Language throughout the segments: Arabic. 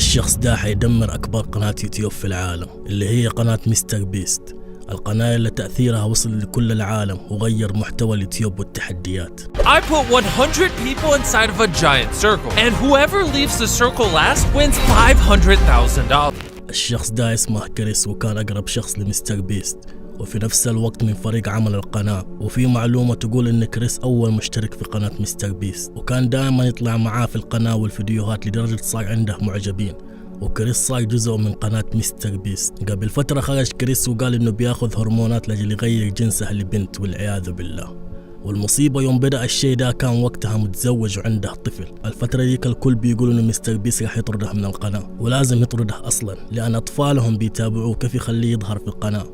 الشخص ده حيدمر أكبر قناة يوتيوب في العالم اللي هي قناة مستر بيست، القناة اللي تأثيرها وصل لكل العالم وغير محتوى اليوتيوب والتحديات. I put 100 people inside of a giant circle and whoever leaves the circle last wins $500,000. الشخص ده اسمه كريس وكان أقرب شخص لمستر بيست وفي نفس الوقت من فريق عمل القناة. وفي معلومة تقول إن كريس أول مشترك في قناة مستر بيست وكان دائما يطلع معاه في القناة والفيديوهات لدرجة صار عنده معجبين، وكريس صار جزء من قناة مستر بيست. قبل فترة خرج كريس وقال إنه بياخذ هرمونات لأجل يغير جنسه لبنت والعياذ بالله. والمصيبة يوم بدأ الشيء ده كان وقتها متزوج وعنده طفل. الفترة ديك الكل بيقولوا إنه مستر بيست راح يطرده من القناة ولازم يطرده أصلا لأن أطفالهم بيتابعوه كيف يخليه يظهر في القناة.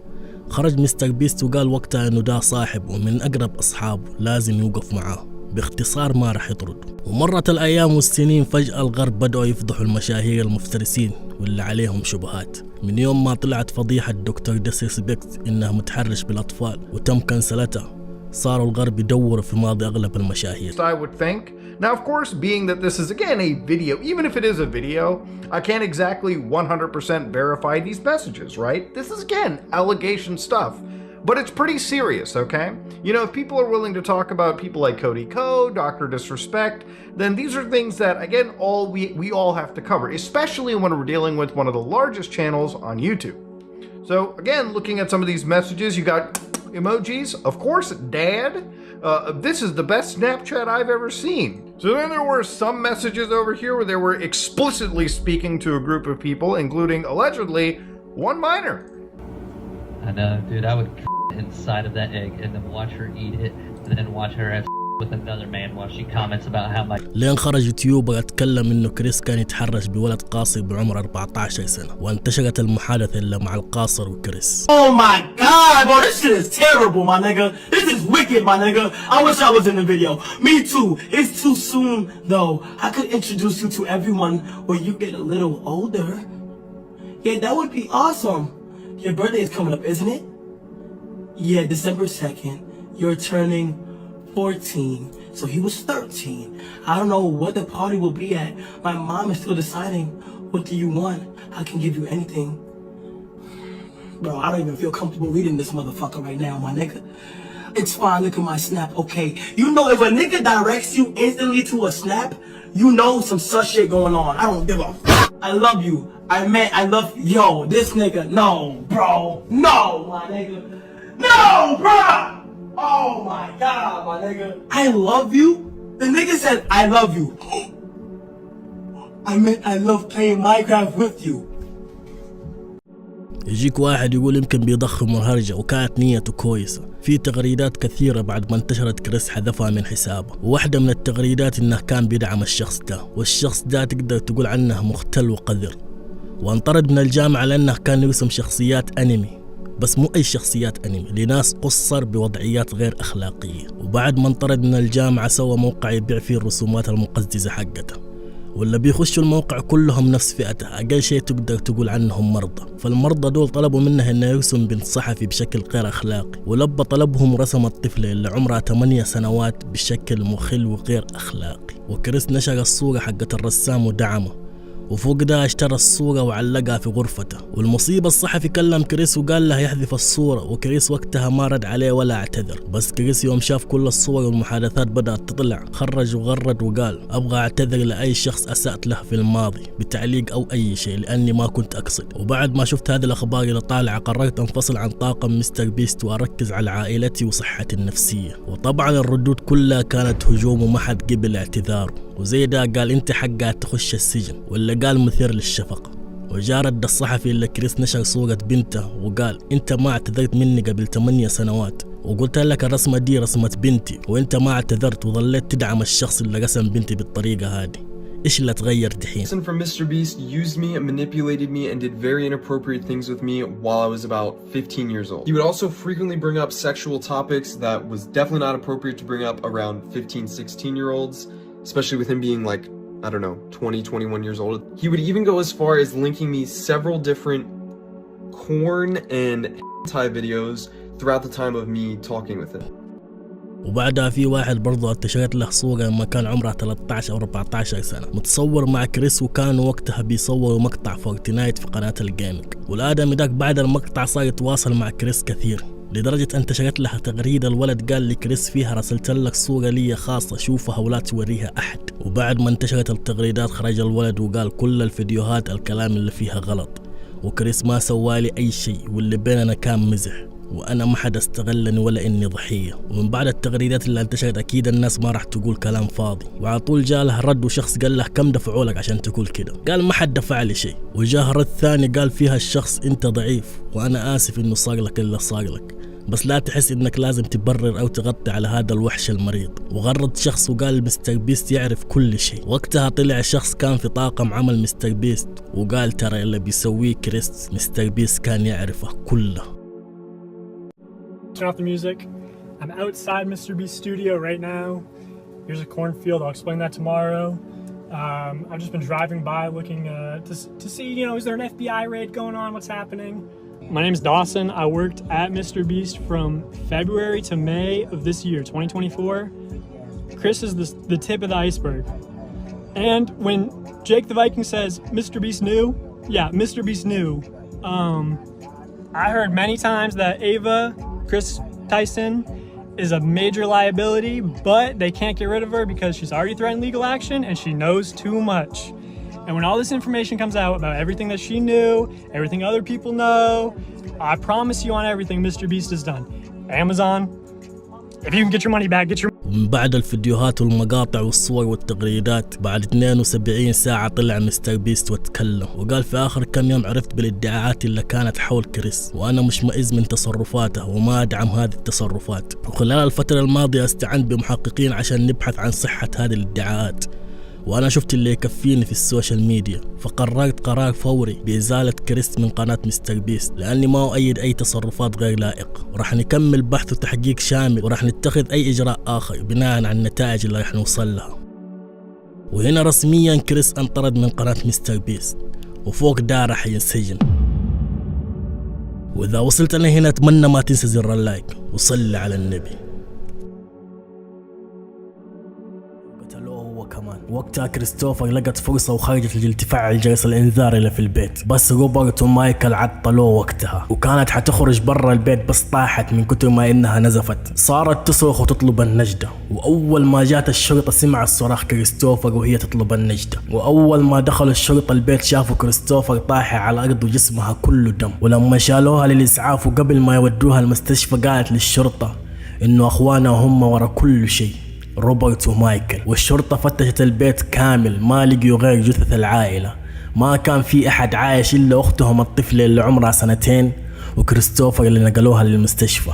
خرج مستر بيست وقال وقتها إنه ده صاحب ومن أقرب أصحابه لازم يوقف معاه، باختصار ما راح يطرد. ومرت الأيام والسنين فجأة الغرب بدأوا يفضحوا المشاهير المفترسين واللي عليهم شبهات. من يوم ما طلعت فضيحة دكتور ديسريسبكت إنها متحرش بالأطفال وتم كنسلتها، صاروا الغرب يدوروا في ماضي أغلب المشاهير. I would think. Now, of course, being that this is again a video, even if it is a video, I can't exactly 100% verify these messages, right? This is again allegation stuff, but it's pretty serious, okay? You know, if people are willing to talk about people like Cody Ko, Dr. Disrespect, then these are things that again we all have to cover, especially when we're dealing with one of the largest channels on YouTube. So again, looking at some of these messages, you got emojis, of course, dad. This is the best Snapchat I've ever seen. So then there were some messages over here where they were explicitly speaking to a group of people, including allegedly one minor. I know, dude. I would inside of that egg and then watch her eat it and then watch her have with another man while she comments about how much. لين خرج يوتيوبر اتكلم انه كريس كان يتحرش بولد قاصر بعمر 14 سنة وانتشرت المحادثة اللي مع القاصر وكريس. Oh my god, bro, this shit is terrible, my nigga. This is wicked, my nigga. I wish I was in the video. Me too. It's too soon, though. I could introduce you to everyone when you get a little older. Yeah, that would be awesome. Your birthday is coming up, isn't it? Yeah, December 2nd. You're turning 14, so he was 13. I don't know what the party will be at. My mom is still deciding. What do you want? I can give you anything. Bro, I don't even feel comfortable reading this motherfucker right now, my nigga. It's fine, look at my snap, okay? You know if a nigga directs you instantly to a snap, you know some sus shit going on. I don't give a fuck. I love you. I love, yo, this nigga, no, bro. No, my nigga. No, bro! Oh my god, my nigga. I love you? The nigga said, I love you. I meant I love playing Minecraft with you. يجيك واحد يقول يمكن بيضخم الهرجة وكانت نيته كويسة. في تغريدات كثيرة بعد ما انتشرت كريس حذفها من حسابه، وواحدة من التغريدات انه كان بيدعم الشخص ده، والشخص ده تقدر تقول عنه مختل وقذر. وانطرد من الجامعة لانه كان يرسم شخصيات انمي، بس مو أي شخصيات أنمي لناس قصر بوضعيات غير أخلاقية. وبعد ما انطرد من الجامعة سوى موقع يبيع فيه الرسومات المقززة حقته، واللي بيخشوا الموقع كلهم نفس فئته، أقل شيء تقدر تقول عنهم مرضى. فالمرضى دول طلبوا منه إنه يرسم بنت صحفي بشكل غير أخلاقي، ولبى طلبهم ورسم الطفلة اللي عمرها 8 سنوات بشكل مخل وغير أخلاقي. وكريس نشر الصورة حقت الرسام ودعمه، وفوق ده اشترى الصورة وعلقها في غرفته. والمصيبة الصحفي كلم كريس وقال له يحذف الصورة، وكريس وقتها ما رد عليه ولا اعتذر. بس كريس يوم شاف كل الصور والمحادثات بدأت تطلع خرج وغرد وقال أبغى اعتذر لأي شخص أسأت له في الماضي بتعليق أو أي شيء لأني ما كنت أقصد. وبعد ما شفت هذه الأخبار اللي طالعة قررت أنفصل عن طاقم مستر بيست وأركز على عائلتي وصحتي النفسية. وطبعا الردود كلها كانت هجوم وما حد قبل اعتذاره. وزي ده قال انت حقها تخش السجن، واللي قال مثير للشفقة. وجارد الصحفي اللي كريس نشر صورة بنته وقال انت ما اعتذرت مني قبل 8 سنوات وقلت لك الرسمة دي رسمة بنتي وانت ما اعتذرت وظليت تدعم الشخص اللي رسم بنتي بالطريقة هذه. ايش اللي تغير دحين؟ From Mr. Beast used me, manipulated me, and did very inappropriate things with me while I was about 15 years old. He would also frequently bring up sexual topics that was definitely not appropriate to bring up around 15, 16-year-olds. Especially with him being like, I don't know, 20, 21 years old. He would even go as far as linking me several different corn and hentai videos throughout the time of me talking with him. وبعدها في واحد برضه انتشرت له صورة لما كان عمره 13 أو 14 سنة متصور مع كريس، وكانوا وقتها بيصوروا مقطع فورتنايت في قناة الجيمنج. والآدمي داك بعد المقطع صار يتواصل مع كريس كثير، لدرجة انتشرت له تغريدة الولد قال لكريس فيها رسلت لك صورة لي خاصة شوفها ولا توريها أحد. وبعد ما انتشرت التغريدات خرج الولد وقال كل الفيديوهات الكلام اللي فيها غلط، وكريس ما سوالي أي شيء، واللي بيننا كان مزح، وأنا ما حد استغلني ولا إني ضحية. ومن بعد التغريدات اللي انتشرت أكيد الناس ما راح تقول كلام فاضي، وعلى طول جاء له رد وشخص قال له كم دفعوا لك عشان تقول كده؟ قال ما حد دفع لي شيء. وجاه رد ثاني قال فيها الشخص أنت ضعيف وأنا آسف إنه صار لك اللي صار لك، بس لا تحس إنك لازم تبرر أو تغطي على هذا الوحش المريض. وغرد شخص وقال مستر بيست يعرف كل شيء. وقتها طلع شخص كان في طاقم عمل مستر بيست وقال ترى اللي بيسويه كريس مستر بيست كان يعرفه كله. Turn off the music. I'm outside Mr. Beast's studio right now. Here's a cornfield. I'll explain that tomorrow. I've just been driving by looking to see, is there an FBI raid going on? What's happening? My name's Dawson. I worked at Mr. Beast from February to May of this year, 2024. Chris is the tip of the iceberg. And when Jake the Viking says Mr. Beast knew, yeah, Mr. Beast knew. I heard many times that Ava, Chris Tyson, is a major liability, but they can't get rid of her because she's already threatened legal action and she knows too much. And when all this information comes out about everything that she knew, everything other people know, I promise you on everything Mr. Beast has done. Amazon, if you can get your money back, get your... ومن بعد الفيديوهات والمقاطع والصور والتغريدات بعد 72 ساعة طلع مستر بيست وتكلم وقال في آخر كم يوم عرفت بالادعاءات اللي كانت حول كريس، وأنا مش مئز من تصرفاته وما أدعم هذه التصرفات. وخلال الفترة الماضية استعنت بمحققين عشان نبحث عن صحة هذه الادعاءات، وأنا شفت اللي يكفيني في السوشيال ميديا، فقررت قرار فوري بإزالة كريس من قناة مستر بيست لأني ما أؤيد أي تصرفات غير لائقة. وراح نكمل بحث وتحقيق شامل وراح نتخذ أي إجراء آخر بناء على النتائج اللي راح نوصل لها. وهنا رسميا كريس انطرد من قناة مستر بيست وفوق ده راح ينسجن. وإذا وصلت لهنا أتمنى ما تنسى زر اللايك وصلي على النبي. كمان وقتها كريستوفر لقت فرصة وخرجت لجل تفعل جرس الإنذار اللي في البيت، بس روبرت ومايكل عطلوه وقتها وكانت حتخرج برا البيت بس طاحت من كتر ما إنها نزفت. صارت تصرخ وتطلب النجدة، وأول ما جات الشرطة سمع الصراخ كريستوفر وهي تطلب النجدة. وأول ما دخل الشرطة البيت شافوا كريستوفر طاحة على الأرض وجسمها كله دم. ولما شالوها للإسعاف وقبل ما يودوها المستشفى قالت للشرطة إنه أخوانها هم ورا كل شيء، روبرت ومايكل. والشرطة فتشت البيت كامل ما لقيوا غير جثث العائلة، ما كان في أحد عايش إلا أختهم الطفلة اللي عمرها 2 سنين وكريستوفر اللي نقلوها للمستشفى.